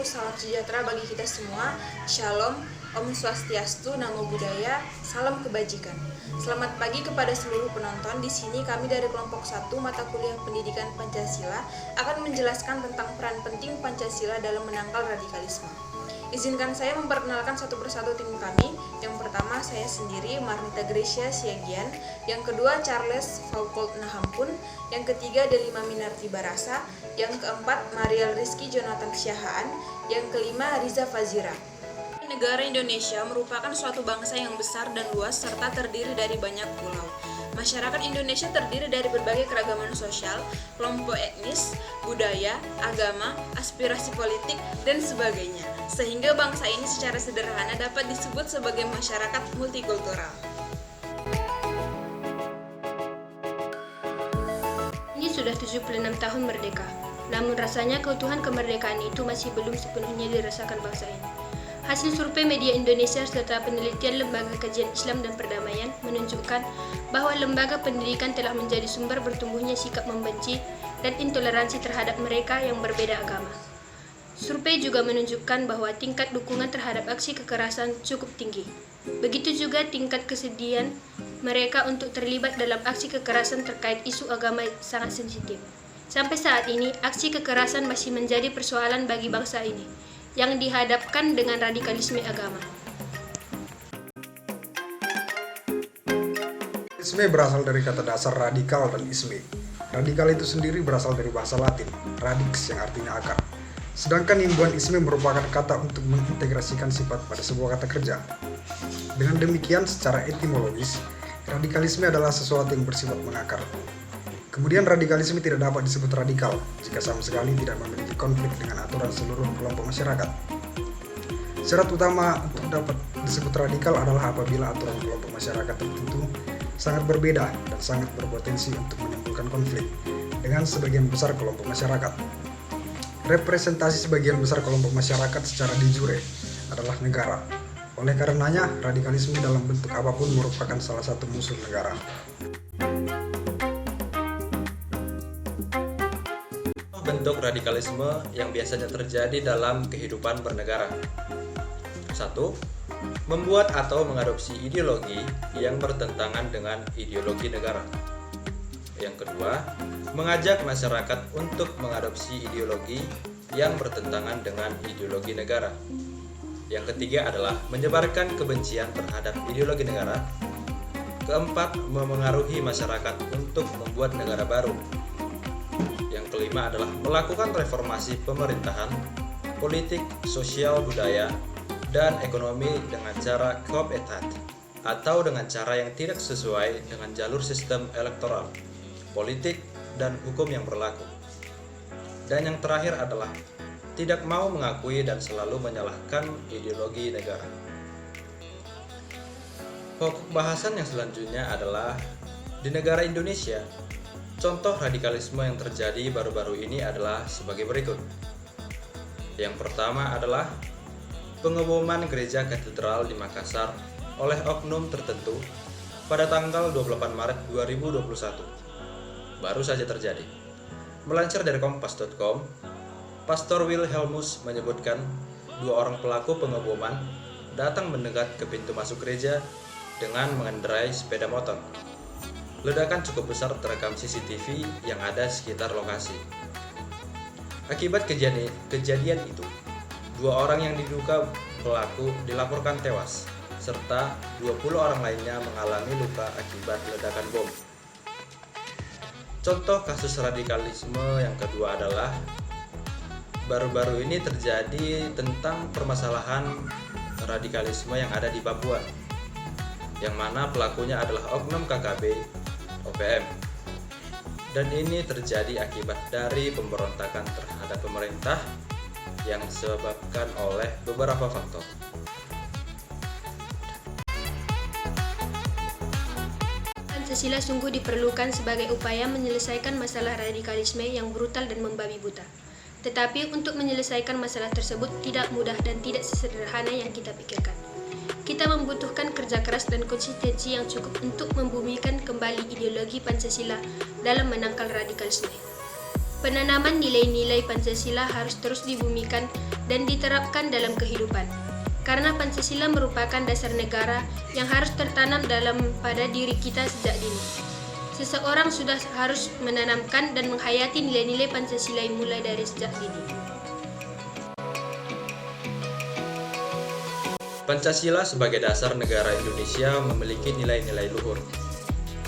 salam sejahtera bagi kita semua. Shalom, Om Swastiastu, Namo Buddhaya, salam kebajikan. Selamat pagi kepada seluruh penonton. Di sini kami dari kelompok 1 mata kuliah Pendidikan Pancasila akan menjelaskan tentang peran penting Pancasila dalam menangkal radikalisme. Izinkan saya memperkenalkan satu persatu tim kami. Yang pertama saya sendiri, Marnita Gracia Siagian. Yang kedua Charles Faucolt Nahampun. Yang ketiga Delima Minarti Barasa. Yang keempat Mariel Rizky Jonathan Syahaan. Yang kelima Riza Fazira. Negara Indonesia merupakan suatu bangsa yang besar dan luas serta terdiri dari banyak pulau. Masyarakat Indonesia terdiri dari berbagai keragaman sosial, kelompok etnis, budaya, agama, aspirasi politik, dan sebagainya. Sehingga bangsa ini secara sederhana dapat disebut sebagai masyarakat multikultural. Ini sudah 76 tahun merdeka, namun rasanya keutuhan kemerdekaan itu masih belum sepenuhnya dirasakan bangsa ini. Hasil survei media Indonesia serta penelitian Lembaga Kajian Islam dan Perdamaian menunjukkan bahwa lembaga pendidikan telah menjadi sumber bertumbuhnya sikap membenci dan intoleransi terhadap mereka yang berbeda agama. Survei juga menunjukkan bahwa tingkat dukungan terhadap aksi kekerasan cukup tinggi. Begitu juga tingkat kesedihan mereka untuk terlibat dalam aksi kekerasan terkait isu agama sangat sensitif. Sampai saat ini, aksi kekerasan masih menjadi persoalan bagi bangsa ini yang dihadapkan dengan radikalisme agama. Radikalisme berasal dari kata dasar radikal dan isme. Radikal itu sendiri berasal dari bahasa Latin, radix yang artinya akar. Sedangkan imbuhan isme merupakan kata untuk mengintegrasikan sifat pada sebuah kata kerja. Dengan demikian, secara etimologis, radikalisme adalah sesuatu yang bersifat mengakar. Kemudian radikalisme tidak dapat disebut radikal jika sama sekali tidak memiliki konflik dengan aturan seluruh kelompok masyarakat. Syarat utama untuk dapat disebut radikal adalah apabila aturan kelompok masyarakat tertentu sangat berbeda dan sangat berpotensi untuk menimbulkan konflik dengan sebagian besar kelompok masyarakat. Representasi sebagian besar kelompok masyarakat secara de jure adalah negara. Oleh karenanya, radikalisme dalam bentuk apapun merupakan salah satu musuh negara. Bentuk radikalisme yang biasanya terjadi dalam kehidupan bernegara. 1. Membuat atau mengadopsi ideologi yang bertentangan dengan ideologi negara. Yang kedua, mengajak masyarakat untuk mengadopsi ideologi yang bertentangan dengan ideologi negara. Yang ketiga adalah menyebarkan kebencian terhadap ideologi negara. Keempat, memengaruhi masyarakat untuk membuat negara baru. Yang kelima adalah melakukan reformasi pemerintahan, politik, sosial, budaya, dan ekonomi dengan cara coup etat atau dengan cara yang tidak sesuai dengan jalur sistem elektoral, politik, dan hukum yang berlaku. Dan yang terakhir adalah tidak mau mengakui dan selalu menyalahkan ideologi negara. Pokok bahasan yang selanjutnya adalah di negara Indonesia. Contoh radikalisme yang terjadi baru-baru ini adalah sebagai berikut. Yang pertama adalah pengeboman gereja katedral di Makassar oleh oknum tertentu pada tanggal 28 Maret 2021. Baru saja terjadi. Melansir dari kompas.com, Pastor Wilhelmus menyebutkan 2 orang pelaku pengeboman datang mendekat ke pintu masuk gereja dengan mengendarai sepeda motor. Ledakan cukup besar terekam CCTV yang ada sekitar lokasi. Akibat kejadian itu, 2 orang yang diduga pelaku dilaporkan tewas, serta 20 orang lainnya mengalami luka akibat ledakan bom. Contoh kasus radikalisme yang kedua adalah baru-baru ini terjadi tentang permasalahan radikalisme yang ada di Papua, yang mana pelakunya adalah oknum KKB OPM. Dan ini terjadi akibat dari pemberontakan terhadap pemerintah yang disebabkan oleh beberapa faktor. Pancasila sungguh diperlukan sebagai upaya menyelesaikan masalah radikalisme yang brutal dan membabi buta. Tetapi untuk menyelesaikan masalah tersebut tidak mudah dan tidak sesederhana yang kita pikirkan. Kita membutuhkan kerja keras dan konsistensi yang cukup untuk membumikan kembali ideologi Pancasila dalam menangkal radikalisme. Penanaman nilai-nilai Pancasila harus terus dibumikan dan diterapkan dalam kehidupan. Karena Pancasila merupakan dasar negara yang harus tertanam pada diri kita sejak dini. Seseorang sudah harus menanamkan dan menghayati nilai-nilai Pancasila mulai dari sejak dini. Pancasila sebagai dasar negara Indonesia memiliki nilai-nilai luhur,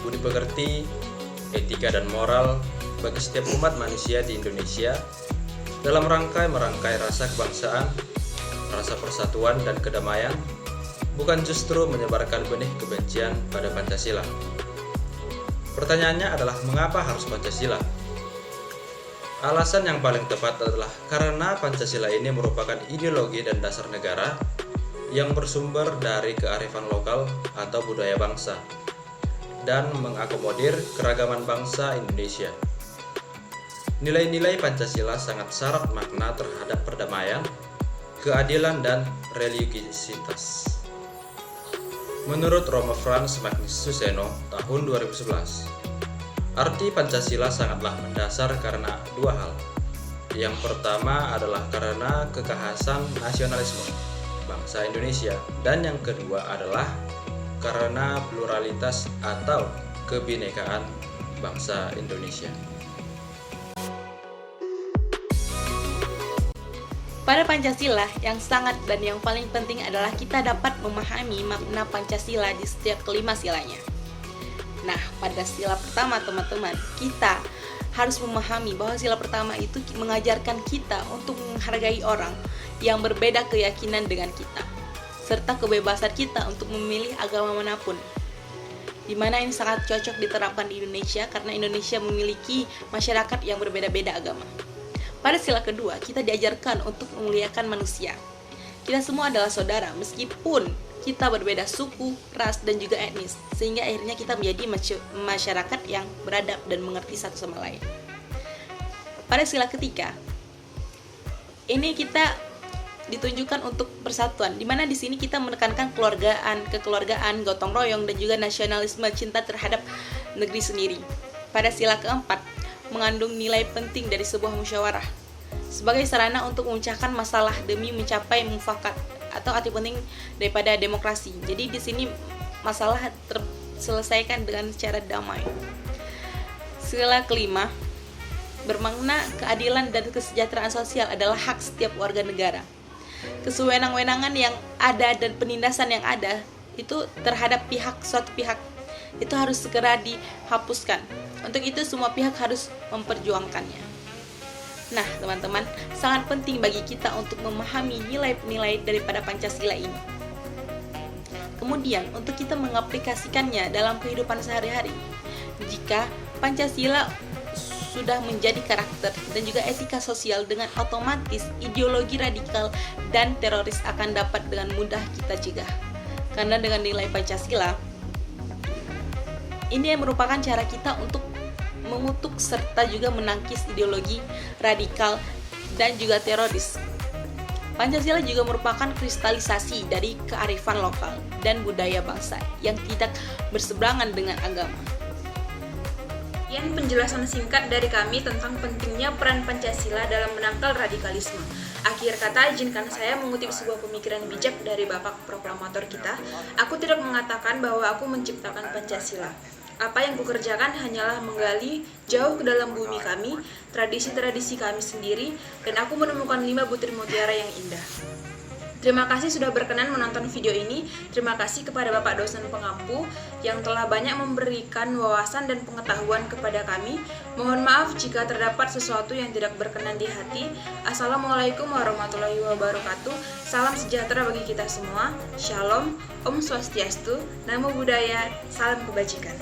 budi pekerti, etika dan moral bagi setiap umat manusia di Indonesia dalam merangkai rasa kebangsaan, rasa persatuan dan kedamaian, bukan justru menyebarkan benih kebencian pada Pancasila. Pertanyaannya adalah mengapa harus Pancasila? Alasan yang paling tepat adalah karena Pancasila ini merupakan ideologi dan dasar negara yang bersumber dari kearifan lokal atau budaya bangsa dan mengakomodir keragaman bangsa Indonesia. Nilai-nilai Pancasila sangat syarat makna terhadap perdamaian, keadilan, dan religiositas. Menurut Romo Frans Magnus Suseno tahun 2011, arti Pancasila sangatlah mendasar karena dua hal. Yang pertama adalah karena kekhasan nasionalisme bangsa Indonesia, dan yang kedua adalah karena pluralitas atau kebinekaan bangsa Indonesia. Pada Pancasila, yang sangat dan yang paling penting adalah kita dapat memahami makna Pancasila di setiap kelima silanya. Nah, pada sila pertama teman-teman, kita harus memahami bahwa sila pertama itu mengajarkan kita untuk menghargai orang yang berbeda keyakinan dengan kita, serta kebebasan kita untuk memilih agama manapun. Di mana ini sangat cocok diterapkan di Indonesia karena Indonesia memiliki masyarakat yang berbeda-beda agama. Pada sila kedua, kita diajarkan untuk memuliakan manusia. Kita semua adalah saudara meskipun kita berbeda suku, ras, dan juga etnis, sehingga akhirnya kita menjadi masyarakat yang beradab dan mengerti satu sama lain. Pada sila ketiga, ini kita ditunjukkan untuk persatuan, di mana di sini kita menekankan kekeluargaan, gotong royong, dan juga nasionalisme, cinta terhadap negeri sendiri. Pada sila keempat, mengandung nilai penting dari sebuah musyawarah sebagai sarana untuk memecahkan masalah demi mencapai mufakat atau arti penting daripada demokrasi. Jadi di sini masalah terselesaikan dengan cara damai. Sila kelima, bermakna keadilan dan kesejahteraan sosial adalah hak setiap warga negara. Kesewenang-wenangan yang ada dan penindasan yang ada itu terhadap suatu pihak itu harus segera dihapuskan. Untuk itu semua pihak harus memperjuangkannya. Nah, teman-teman, sangat penting bagi kita untuk memahami nilai-nilai daripada Pancasila ini. Kemudian, untuk kita mengaplikasikannya dalam kehidupan sehari-hari, jika Pancasila sudah menjadi karakter dan juga etika sosial, dengan otomatis ideologi radikal dan teroris akan dapat dengan mudah kita cegah. Karena dengan nilai Pancasila, ini merupakan cara kita untuk mengutuk serta juga menangkis ideologi radikal dan juga teroris. Pancasila juga merupakan kristalisasi dari kearifan lokal dan budaya bangsa yang tidak berseberangan dengan agama. Sekian penjelasan singkat dari kami tentang pentingnya peran Pancasila dalam menangkal radikalisme. Akhir kata, izinkan saya mengutip sebuah pemikiran bijak dari Bapak Proklamator kita. Aku tidak mengatakan bahwa aku menciptakan Pancasila. Apa yang kukerjakan hanyalah menggali jauh ke dalam bumi kami, tradisi-tradisi kami sendiri, dan aku menemukan 5 butir mutiara yang indah. Terima kasih sudah berkenan menonton video ini. Terima kasih kepada Bapak dosen pengampu yang telah banyak memberikan wawasan dan pengetahuan kepada kami. Mohon maaf jika terdapat sesuatu yang tidak berkenan di hati. Assalamualaikum warahmatullahi wabarakatuh. Salam sejahtera bagi kita semua. Shalom, Om Swastiastu, Namo Buddhaya, salam kebajikan.